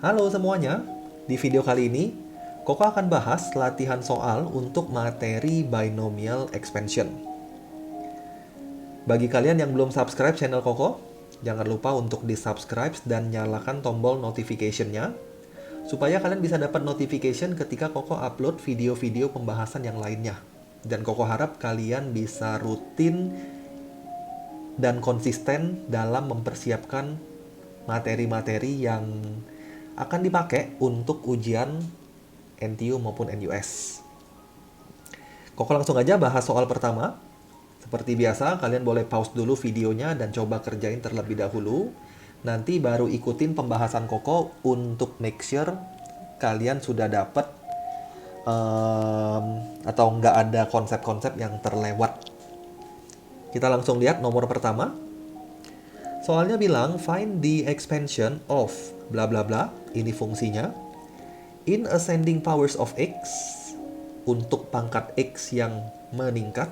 Halo semuanya, di video kali ini Koko akan bahas latihan soal untuk materi binomial expansion. Bagi kalian yang belum subscribe channel Koko, jangan lupa untuk di-subscribe dan nyalakan tombol notification-nya supaya kalian bisa dapat notification ketika Koko upload video-video pembahasan yang lainnya. Dan Koko harap kalian bisa rutin dan konsisten dalam mempersiapkan materi-materi yang akan dipakai untuk ujian NTU maupun NUS. Koko langsung aja bahas soal pertama. Seperti biasa, kalian boleh pause dulu videonya dan coba kerjain terlebih dahulu. Nanti baru ikutin pembahasan Koko untuk make sure kalian sudah dapat atau nggak ada konsep-konsep yang terlewat. Kita langsung lihat nomor pertama. Soalnya bilang find the expansion of bla bla bla, ini fungsinya, in ascending powers of x, untuk pangkat x yang meningkat,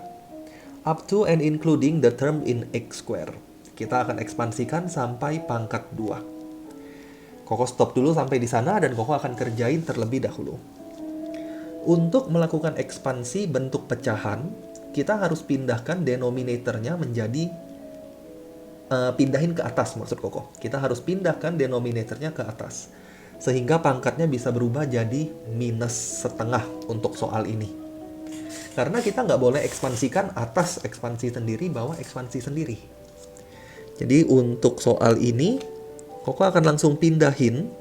up to and including the term in x square. Kita akan ekspansikan sampai pangkat 2. Koko stop dulu sampai di sana dan Koko akan kerjain terlebih dahulu. Untuk melakukan ekspansi bentuk pecahan, kita harus pindahkan denominatornya menjadi pindahin ke atas maksud Koko. Kita harus pindahkan denominatornya ke atas. Sehingga pangkatnya bisa berubah jadi minus setengah untuk soal ini. Karena kita nggak boleh ekspansikan atas ekspansi sendiri, bawah ekspansi sendiri. Jadi untuk soal ini, Koko akan langsung pindahin.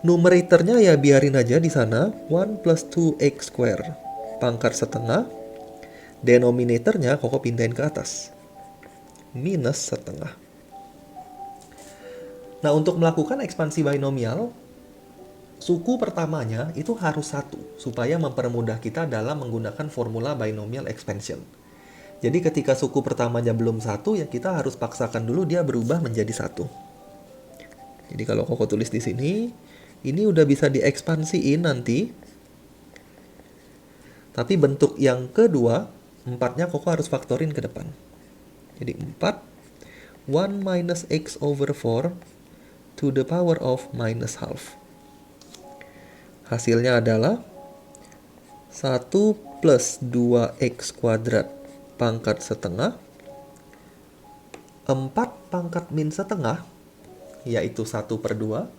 Numeratornya ya biarin aja di sana, 1 plus 2x square, pangkat setengah. Denominatornya Koko pindahin ke atas, minus setengah. Nah, untuk melakukan ekspansi binomial, suku pertamanya itu harus 1, supaya mempermudah kita dalam menggunakan formula binomial expansion. Jadi ketika suku pertamanya belum 1, ya kita harus paksakan dulu dia berubah menjadi 1. Jadi kalau Koko tulis di sini, ini udah bisa diekspansiin nanti. Tapi bentuk yang kedua, 4-nya Koko harus faktorin ke depan. Jadi 4, 1 minus x over 4 to the power of minus half. Hasilnya adalah 1 plus 2x kuadrat pangkat setengah, 4 pangkat min setengah, yaitu 1/2,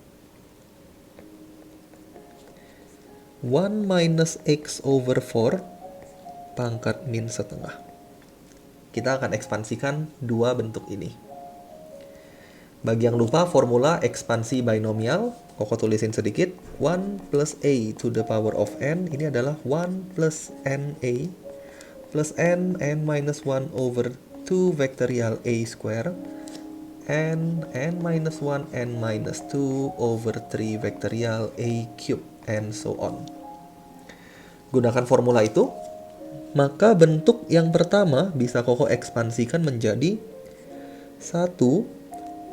1 minus x over 4 pangkat min setengah. Kita akan ekspansikan dua bentuk ini. Bagi yang lupa formula ekspansi binomial, Koko tulisin sedikit. 1 plus a to the power of n, ini adalah 1 plus na plus n minus 1 over 2 vectorial a square n minus 1 n minus 2 over 3 vectorial a cube and so on. Gunakan formula itu, maka bentuk yang pertama bisa Koko ekspansikan menjadi 1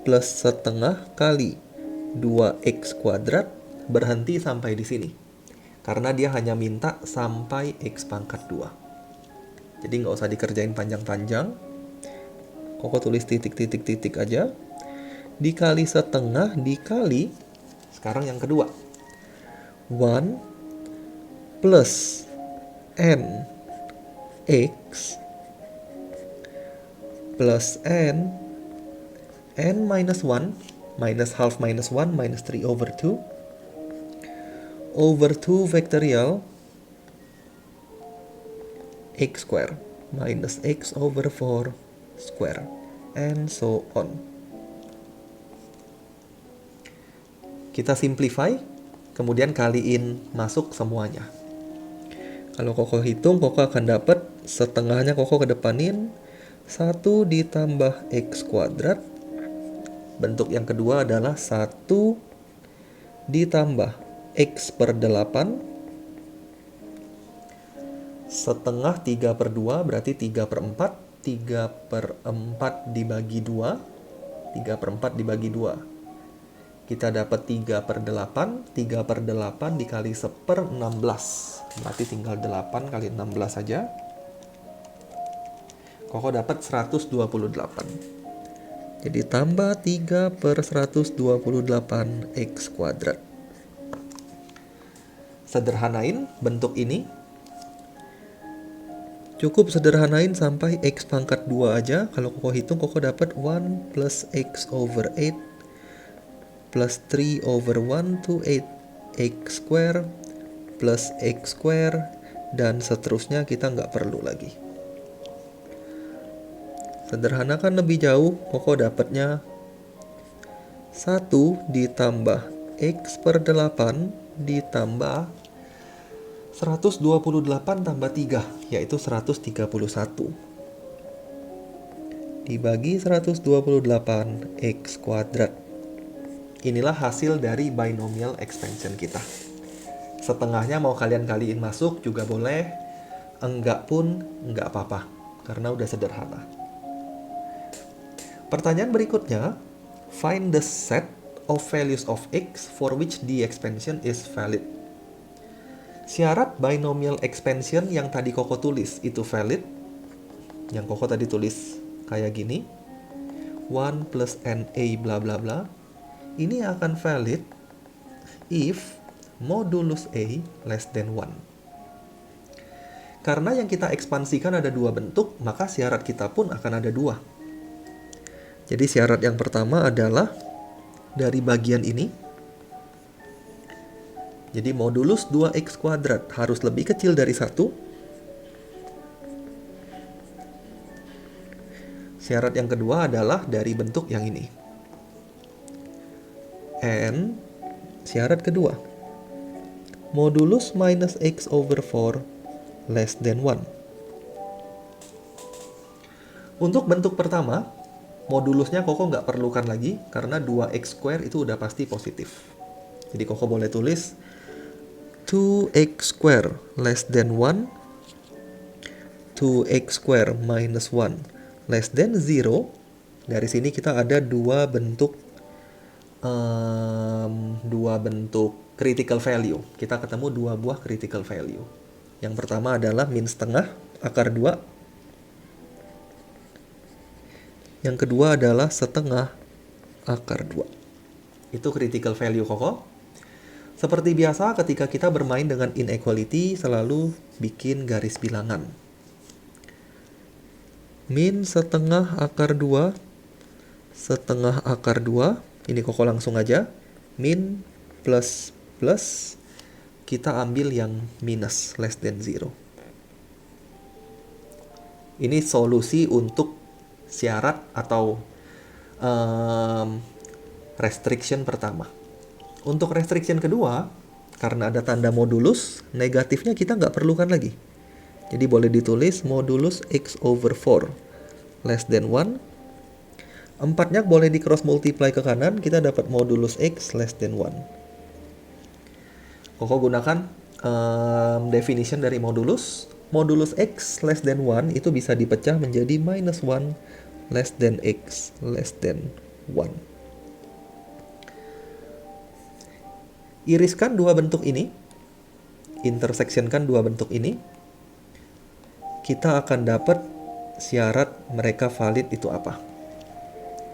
plus setengah kali 2x kuadrat, berhenti sampai di sini. Karena dia hanya minta sampai x pangkat 2. Jadi nggak usah dikerjain panjang-panjang. Koko tulis titik-titik-titik aja. Dikali setengah dikali, sekarang yang kedua, 1 plus n x plus n minus 1 minus half minus 1 minus 3 over 2 over 2 vectorial x square minus x over 4 square and so on. Kita simplify, kemudian kaliin masuk semuanya. Kalau Koko hitung, Koko akan dapat setengahnya Koko kedepanin 1 ditambah x kuadrat. Bentuk yang kedua adalah 1 ditambah x per 8. Setengah 3/2 berarti 3/4. 3/4 dibagi 2. 3/4 dibagi 2. Kita dapat 3/8. 3/8 dikali 1/16. Berarti tinggal 8 kali 16 saja. Koko dapat 128. Jadi tambah 3 per 128 X kuadrat. Sederhanain bentuk ini. Cukup sederhanain sampai X pangkat 2 aja. Kalau Koko hitung, Koko dapat 1 plus X over 8 plus 3 over 1 to 8 X square plus X square, dan seterusnya kita nggak perlu lagi. Sederhanakan lebih jauh, Koko dapatnya 1 ditambah X per 8 ditambah 128 tambah 3, yaitu 131. Dibagi 128 X kuadrat. Inilah hasil dari binomial expansion kita. Setengahnya mau kalian kaliin masuk juga boleh, enggak pun enggak apa-apa, karena udah sederhana. Pertanyaan berikutnya, find the set of values of X for which the expansion is valid. Syarat binomial expansion yang tadi Koko tulis itu valid. Yang Koko tadi tulis kayak gini. 1 plus NA bla bla bla. Ini akan valid if modulus A less than 1. Karena yang kita ekspansikan ada dua bentuk, maka syarat kita pun akan ada dua. Jadi syarat yang pertama adalah dari bagian ini. Jadi modulus 2x kuadrat harus lebih kecil dari 1. Syarat yang kedua adalah dari bentuk yang ini. And syarat kedua, modulus minus x over 4 less than 1. Untuk bentuk pertama, modulusnya Koko nggak perlukan lagi karena 2x square itu udah pasti positif. Jadi Koko boleh tulis 2x square less than 1, 2x square minus 1 less than 0. Dari sini kita ada dua bentuk critical value. Kita ketemu dua buah critical value. Yang pertama adalah min setengah akar 2. Yang kedua adalah setengah akar 2. Itu critical value Koko. Seperti biasa ketika kita bermain dengan inequality selalu bikin garis bilangan. Min setengah akar 2, setengah akar 2. Ini Koko langsung aja. Min plus plus. Kita ambil yang minus less than 0. Ini solusi untuk syarat atau restriction pertama. Untuk restriction kedua, karena ada tanda modulus, negatifnya kita nggak perlukan lagi. Jadi boleh ditulis modulus x over 4 less than 1. 4-nya boleh di cross multiply ke kanan, kita dapat modulus x less than 1. Koko gunakan definition dari modulus. Modulus x less than 1 itu bisa dipecah menjadi minus 1 less than x less than 1. Iriskan dua bentuk ini, intersectionkan dua bentuk ini, kita akan dapat syarat mereka valid itu apa.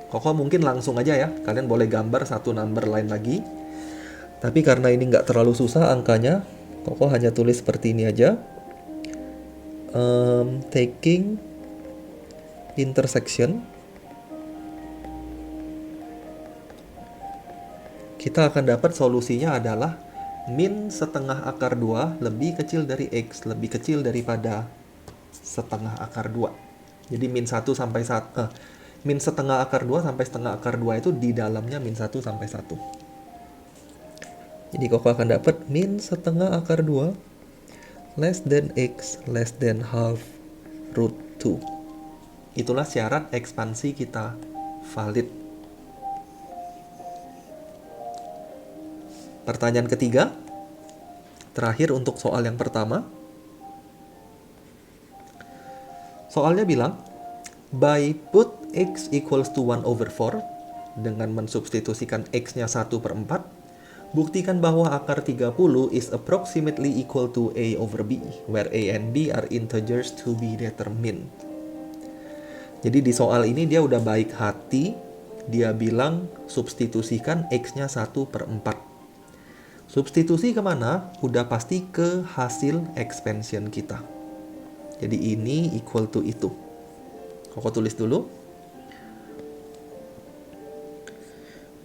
Koko mungkin langsung aja ya, kalian boleh gambar satu number lain lagi. Tapi karena ini nggak terlalu susah angkanya, Koko hanya tulis seperti ini aja. Taking intersection, kita akan dapat solusinya adalah min setengah akar 2 lebih kecil dari x, lebih kecil daripada setengah akar 2. Jadi min 1 sampai 1, min setengah akar 2 sampai setengah akar 2 itu di dalamnya min 1 sampai 1. Jadi Koko akan dapat min setengah akar 2 less than x less than half root 2. Itulah syarat ekspansi kita valid. Pertanyaan ketiga, terakhir untuk soal yang pertama. Soalnya bilang, by put x equals to 1 over 4, dengan mensubstitusikan x-nya 1 per 4, buktikan bahwa akar 30 is approximately equal to a over b, where a and b are integers to be determined. Jadi di soal ini dia udah baik hati dia bilang substitusikan X-nya 1/4. Substitusi kemana? Udah pasti ke hasil expansion kita. Jadi ini equal to itu. Koko tulis dulu.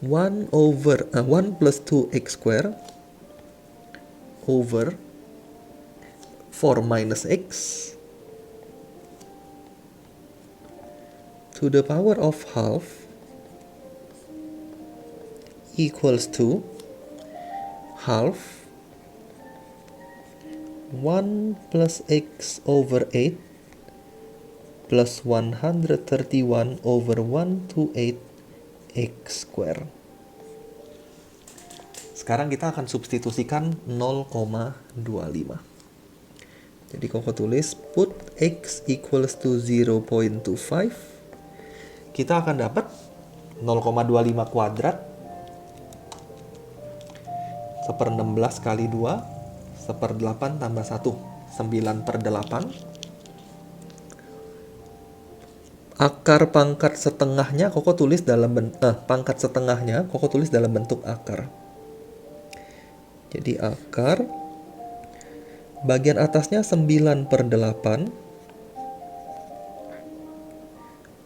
1 plus 2x square over 4 minus x to the power of half equals to half 1 plus x over 8 plus 131 over 128 x square. Sekarang kita akan substitusikan 0,25. Jadi Koko tulis put x equals to 0.25. Kita akan dapat 0,25 kuadrat 1/16 kali 2 1/8 tambah 1 9/8. Akar pangkat setengahnya Koko tulis dalam pangkat setengahnya Koko tulis dalam bentuk akar. Jadi akar bagian atasnya 9/8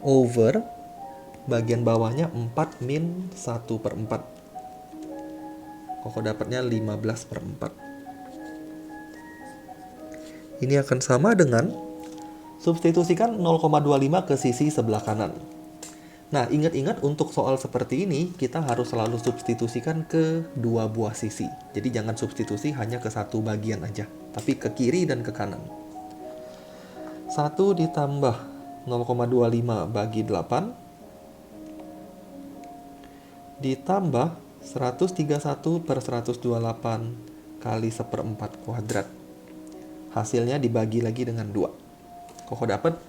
over bagian bawahnya 4 min 1/4. Koko dapatnya 15/4. Ini akan sama dengan substitusikan 0,25 ke sisi sebelah kanan. Nah, ingat-ingat untuk soal seperti ini, kita harus selalu substitusikan ke dua buah sisi. Jadi jangan substitusi hanya ke satu bagian aja, tapi ke kiri dan ke kanan. 1 ditambah 0,25 bagi 8 ditambah 131/128 kali 1/4 kuadrat. Hasilnya dibagi lagi dengan 2. Koko dapat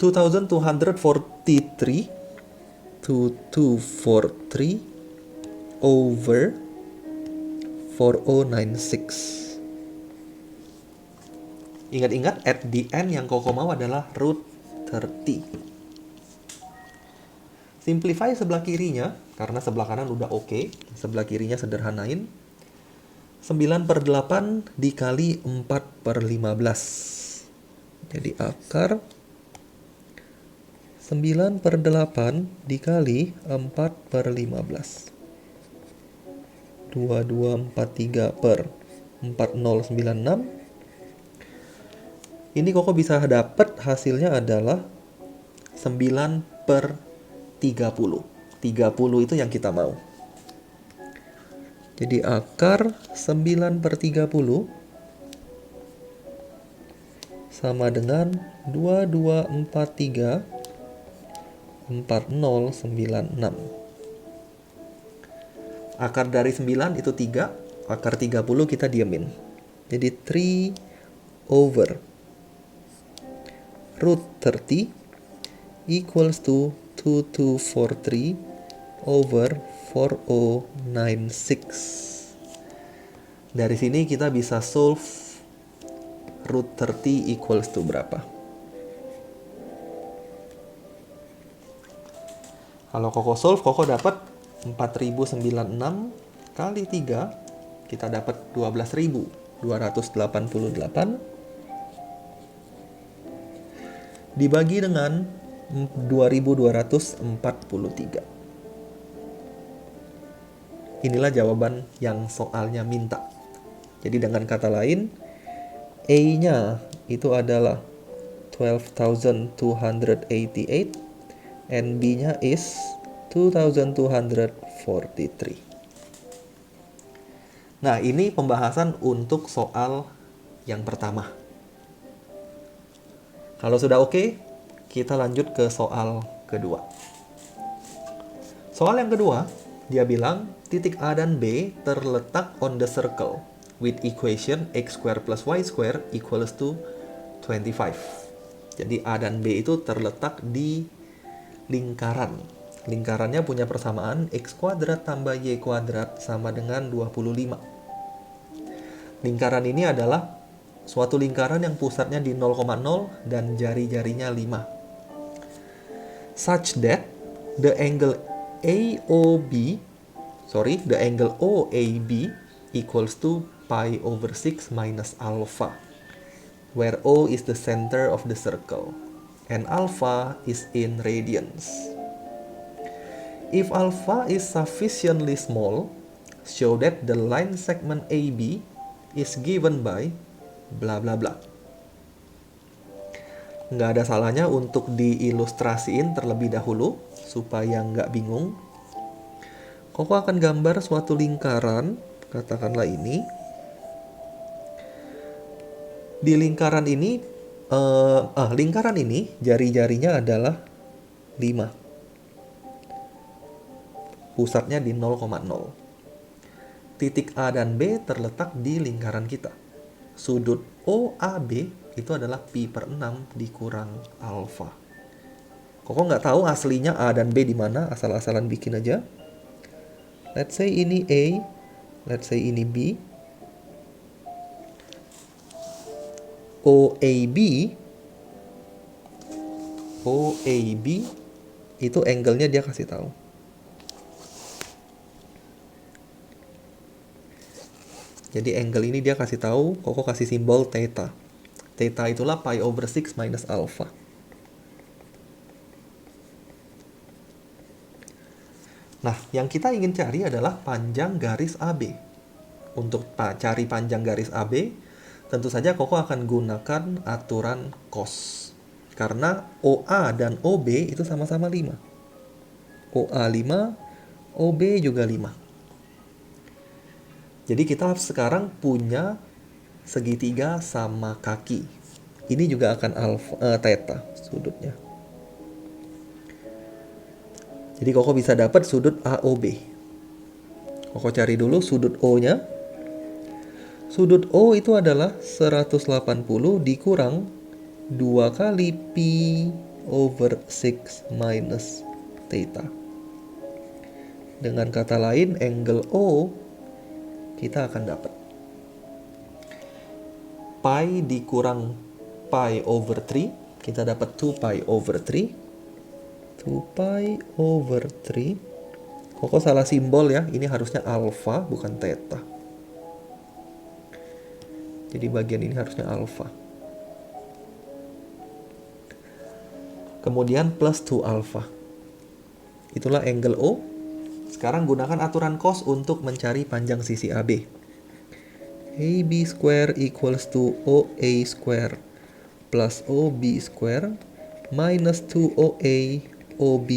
2243 over 4096. Ingat-ingat at the end yang Koko mau /30. Simplify sebelah kirinya, karena sebelah kanan udah oke. Sebelah kirinya sederhanain. 9/8 dikali 4/15. Jadi akar 9/8 dikali 4/15. 2243 per 4096. Ini Koko bisa dapat hasilnya adalah 9/30. 30 itu yang kita mau. Jadi akar 9/30 sama dengan 2243 4096. Akar dari 9 itu 3, akar 30 kita diamin. Jadi 3 over root 30 equals to 2243 over 4096. Dari sini kita bisa solve root 30 equals to berapa? Kalau Koko solve, Koko dapat 4096 kali 3, kita dapat 12.288 dibagi dengan 2243. Inilah jawaban yang soalnya minta. Jadi dengan kata lain, A-nya itu adalah 12,288 and B-nya is 2,243. Nah, ini pembahasan untuk soal yang pertama. Kalau sudah oke, kita lanjut ke soal kedua. Soal yang kedua, dia bilang titik A dan B terletak on the circle with equation x square plus y square equals to 25. Jadi A dan B itu terletak di lingkaran. Lingkarannya punya persamaan x kuadrat tambah y kuadrat sama dengan 25. Lingkaran ini adalah suatu lingkaran yang pusatnya di 0,0 dan jari-jarinya 5. Such that the angle the angle OAB equals to pi over 6 minus alpha, where O is the center of the circle and alpha is in radians. If alpha is sufficiently small, show that the line segment AB is given by bla bla bla. Nggak ada salahnya untuk diilustrasiin terlebih dahulu supaya nggak bingung. Koko akan gambar suatu lingkaran, katakanlah ini. Di lingkaran ini, jari-jarinya adalah 5. Pusatnya di 0,0. Titik A dan B terletak di lingkaran kita. Sudut OAB itu adalah pi per 6 dikurang alfa. Koko nggak tahu aslinya A dan B di mana, asal-asalan bikin aja. Let's say ini A, let's say ini B. OAB itu angle-nya dia kasih tahu. Jadi angle ini dia kasih tahu, Koko kasih simbol theta. Theta itulah pi over 6 minus alpha. Nah, yang kita ingin cari adalah panjang garis AB. Untuk cari panjang garis AB, tentu saja Koko akan gunakan aturan cos. Karena OA dan OB itu sama-sama 5. OA 5, OB juga 5. Jadi kita sekarang punya segitiga sama kaki. Ini juga akan theta sudutnya. Jadi Koko bisa dapat sudut AOB. Koko cari dulu sudut O-nya. Sudut O itu adalah 180 dikurang 2 kali pi over 6 minus theta. Dengan kata lain, angle O kita akan dapat pi dikurang pi over 3. Kita dapat 2 pi over 3. 2 pi over 3. Koko salah simbol ya. Ini harusnya alpha bukan theta. Jadi bagian ini harusnya alpha. Kemudian plus 2 alpha. Itulah angle O. Sekarang gunakan aturan cos untuk mencari panjang sisi AB. AB square equals to OA square plus OB square minus 2OA OB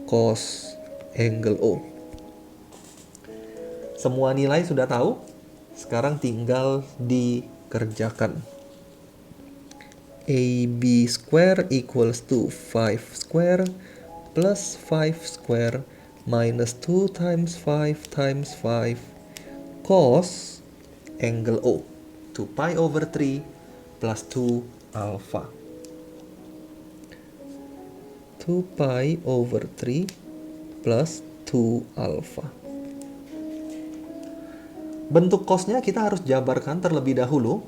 cos angle O. Semua nilai sudah tahu, sekarang tinggal dikerjakan. AB square equals to 5 square plus 5 square minus 2 times 5 times 5 cos angle O. 2 pi over 3 plus 2 alpha. 2 pi over 3 plus 2 alpha. Bentuk cosnya kita harus jabarkan terlebih dahulu.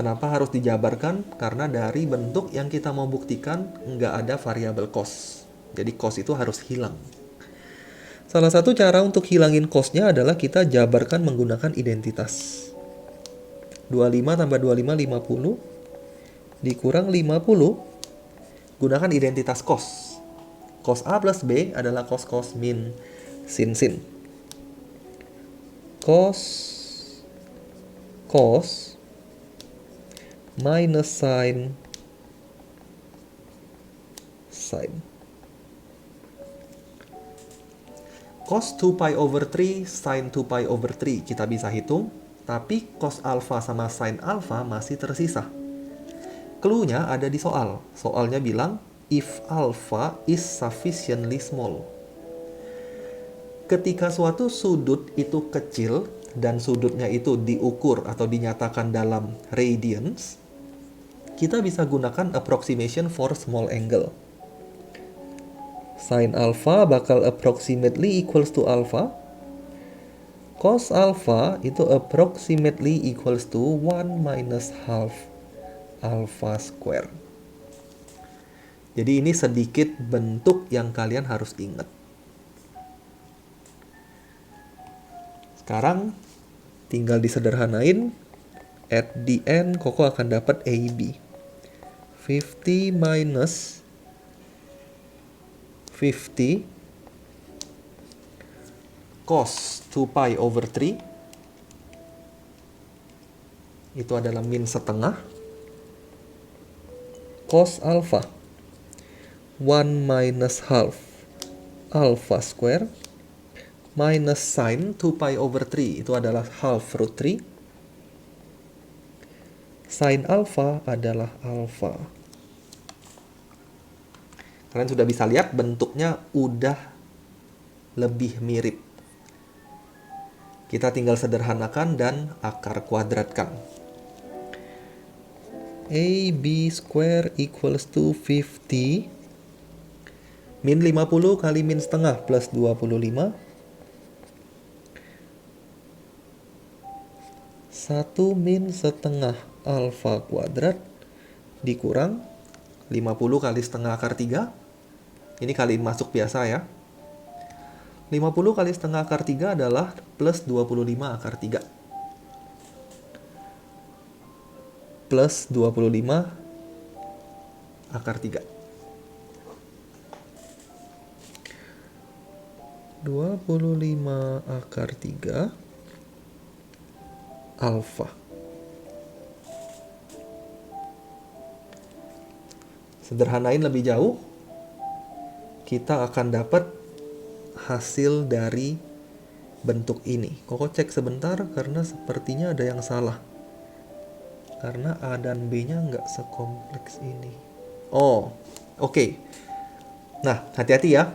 Kenapa harus dijabarkan? Karena dari bentuk yang kita mau buktikan nggak ada variabel cos. Jadi cos itu harus hilang. Salah satu cara untuk hilangin cosnya adalah kita jabarkan menggunakan identitas. 25 tambah 25, 50. Dikurang 50. Gunakan identitas cos. Cos A plus B adalah cos min sin. Cos minus sin. Cos 2 pi over 3, sin 2 pi over 3 kita bisa hitung, tapi cos alpha sama sin alpha masih tersisa. Clue-nya ada di soal. Soalnya bilang, if alpha is sufficiently small. Ketika suatu sudut itu kecil, dan sudutnya itu diukur atau dinyatakan dalam radians, kita bisa gunakan approximation for small angle. Sin alpha bakal approximately equals to alpha. Cos alpha itu approximately equals to 1 minus half alpha square. Jadi ini sedikit bentuk yang kalian harus ingat. Sekarang tinggal disederhanain. At the end, Koko akan dapat AB. 50 minus 50 cos 2 pi over 3. Itu adalah min setengah. Cos alpha 1 minus half alpha square minus sin 2 pi over 3. Itu adalah half root 3. Sin alpha adalah alpha. Kalian sudah bisa lihat bentuknya udah lebih mirip. Kita tinggal sederhanakan dan akar kuadratkan. AB square equals to 50 min 50 kali min setengah plus 25. 1 min setengah alfa kuadrat dikurang 50 kali setengah akar 3. Ini kaliin masuk biasa ya. 50 kali setengah akar 3 adalah plus 25 akar 3. Plus 25 akar 3. 25 akar 3 alfa. Sederhanain lebih jauh, kita akan dapat hasil dari bentuk ini. Koko cek sebentar karena sepertinya ada yang salah. Karena A dan B-nya nggak sekompleks ini. Oh, oke. Nah, hati-hati ya.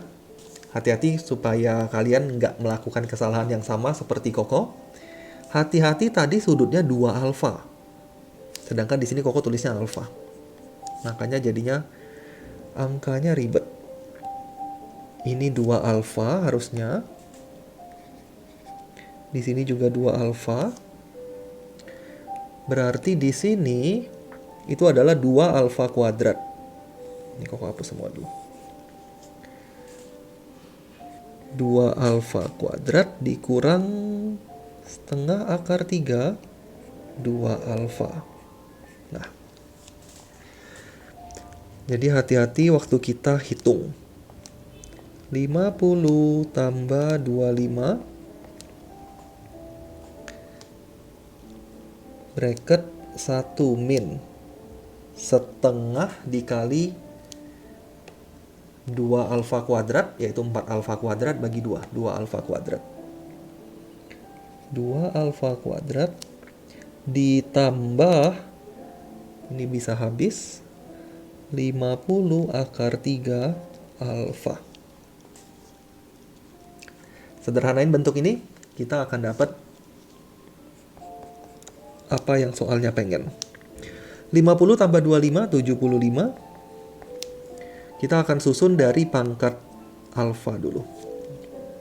Hati-hati supaya kalian nggak melakukan kesalahan yang sama seperti Koko. Hati-hati tadi sudutnya 2 alfa. Sedangkan di sini Koko tulisnya alfa. Makanya jadinya angkanya ribet. Ini 2 alfa harusnya. Di sini juga 2 alfa. Berarti di sini itu adalah 2 alfa kuadrat. Ini Koko hapus semua dulu. 2 alfa kuadrat dikurang setengah akar 3 2 alfa. Nah, jadi hati-hati waktu kita hitung. 50 tambah 25 bracket 1 min setengah dikali 2 alfa kuadrat, yaitu 4 alfa kuadrat bagi 2. 2 alfa kuadrat. 2 alfa kuadrat ditambah, ini bisa habis, 50 akar 3 alfa. Sederhanain bentuk ini, kita akan dapat apa yang soalnya pengen. 50 tambah 25, 75. Kita akan susun dari pangkat alfa dulu.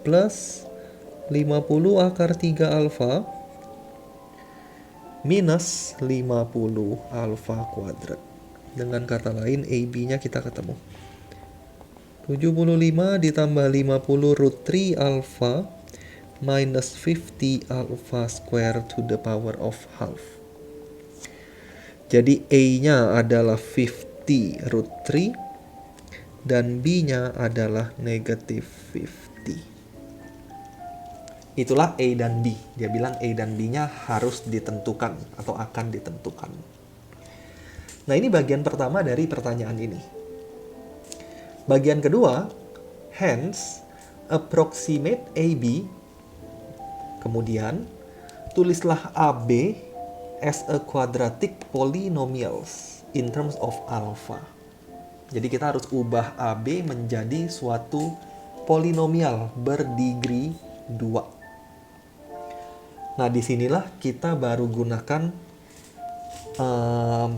Plus 50 akar 3 alfa minus 50 alfa kuadrat. Dengan kata lain, AB-nya kita ketemu. 75 ditambah 50 root 3 alfa minus 50 alpha square to the power of half. Jadi A-nya adalah 50 root 3 dan B-nya adalah negative 50. Itulah A dan B. Dia bilang A dan B-nya harus ditentukan atau akan ditentukan. Nah, ini bagian pertama dari pertanyaan ini. Bagian kedua, hence approximate AB. Kemudian, tulislah AB as a quadratic polynomials in terms of alpha. Jadi kita harus ubah AB menjadi suatu polinomial berdegree 2. Nah, disinilah kita baru gunakan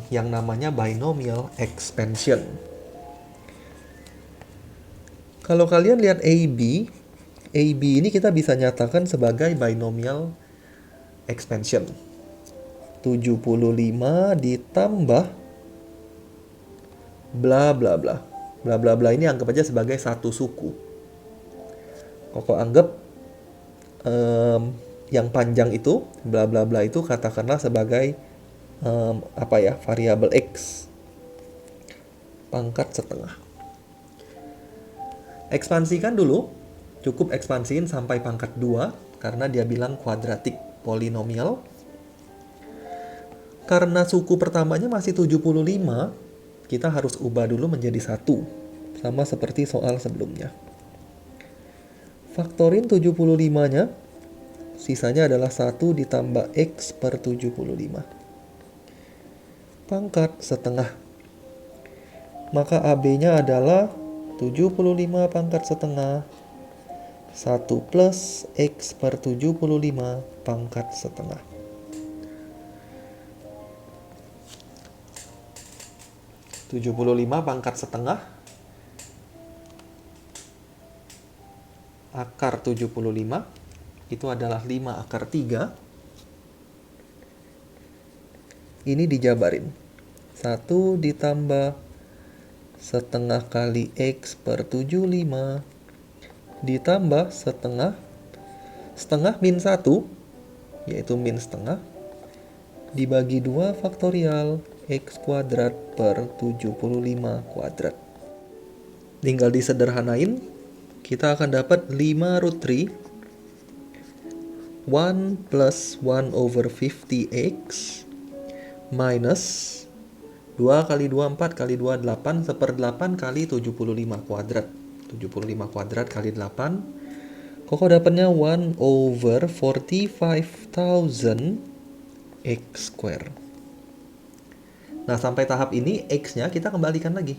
yang namanya binomial expansion. Kalau kalian lihat AB ini kita bisa nyatakan sebagai binomial expansion. 75 ditambah bla bla bla. Bla bla bla ini anggap aja sebagai satu suku. Koko anggap yang panjang itu, bla bla bla itu katakanlah sebagai variabel X pangkat setengah. Ekspansikan dulu, cukup ekspansiin sampai pangkat 2 karena dia bilang kuadratik polinomial. Karena suku pertamanya masih 75, kita harus ubah dulu menjadi 1, sama seperti soal sebelumnya. Faktorin 75-nya, sisanya adalah 1 ditambah X per 75. Pangkat setengah. Maka AB-nya adalah 75 pangkat setengah 1 plus X per 75 pangkat setengah. Pangkat setengah akar 75 itu adalah 5 akar 3. Ini dijabarin. 1 ditambah setengah kali X per 75 ditambah setengah min 1, yaitu min setengah, dibagi 2 faktorial X kuadrat per 75 kuadrat. Tinggal disederhanain, kita akan dapat 5 root 3 1 plus 1 over 50x minus 2 kali 2, 4 kali 2, 8 1/8 kali 75 kuadrat. 75 kuadrat kali 8. Koko dapatnya 1 over 45,000 x square. Nah, sampai tahap ini x-nya kita kembalikan lagi.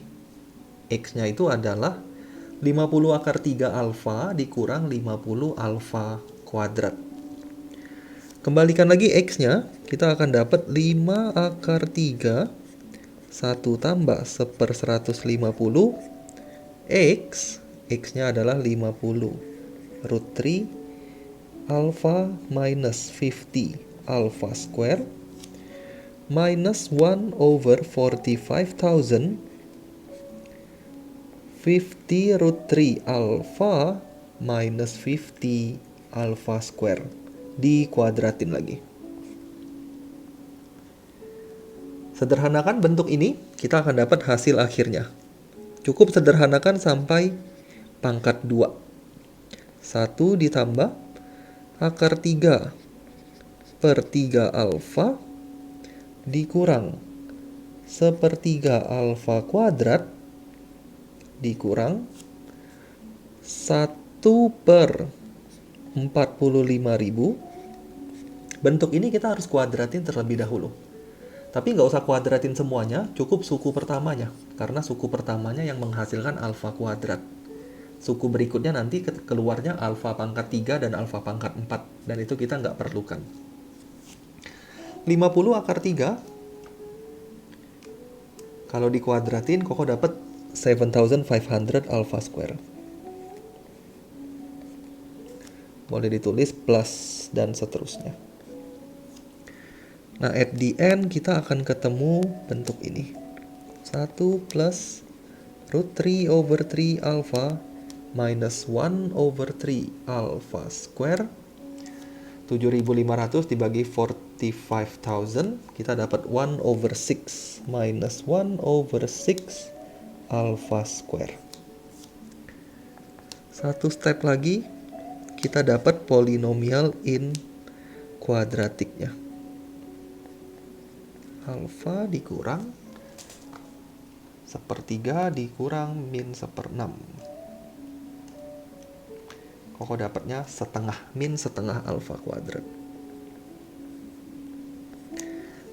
X-nya itu adalah 50 akar 3 alfa dikurang 50 alfa kuadrat. Kembalikan lagi X-nya, kita akan dapat 5 akar 3, 1 tambah 1/150, X-nya adalah 50, root 3, alfa minus 50 alfa square, minus 1 over 45,000, 50 root 3 alfa minus 50 alfa square. Dikuadratin lagi. Sederhanakan bentuk ini, kita akan dapat hasil akhirnya. Cukup sederhanakan sampai pangkat 2. 1 ditambah akar 3 per 3 alfa dikurang 1/3 alfa kuadrat dikurang 1 per 45.000. Bentuk ini kita harus kuadratin terlebih dahulu. Tapi nggak usah kuadratin semuanya, cukup suku pertamanya. Karena suku pertamanya yang menghasilkan alfa kuadrat. Suku berikutnya nanti keluarnya alfa pangkat 3 dan alfa pangkat 4. Dan itu kita nggak perlukan. 50 akar 3. Kalau dikuadratin, Koko dapat 7,500 alfa square. Boleh ditulis plus dan seterusnya. Nah, at the end kita akan ketemu bentuk ini. 1 plus root 3 over 3 alpha minus 1 over 3 alpha square. 7.500 dibagi 45,000. Kita dapat 1 over 6 minus 1 over 6 alpha square. Satu step lagi. Kita dapat polinomial in kuadratiknya. Alfa dikurang 1/3 dikurang min 1/6. Koko dapatnya setengah, min setengah alfa kuadrat.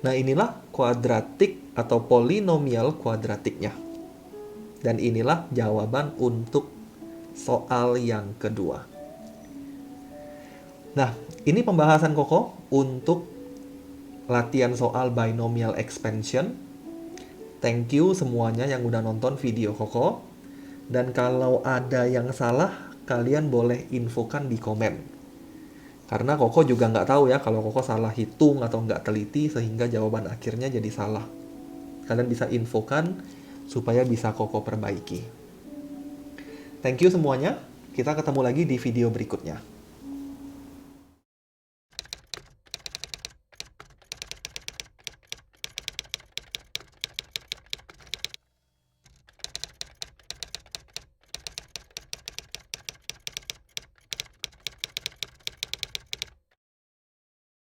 Nah, inilah kuadratik atau polinomial kuadratiknya. Dan inilah jawaban untuk soal yang kedua. Nah, ini pembahasan Koko untuk latihan soal binomial expansion. Thank you semuanya yang udah nonton video Koko. Dan kalau ada yang salah, kalian boleh infokan di komen. Karena Koko juga nggak tahu ya kalau Koko salah hitung atau nggak teliti sehingga jawaban akhirnya jadi salah. Kalian bisa infokan supaya bisa Koko perbaiki. Thank you semuanya. Kita ketemu lagi di video berikutnya.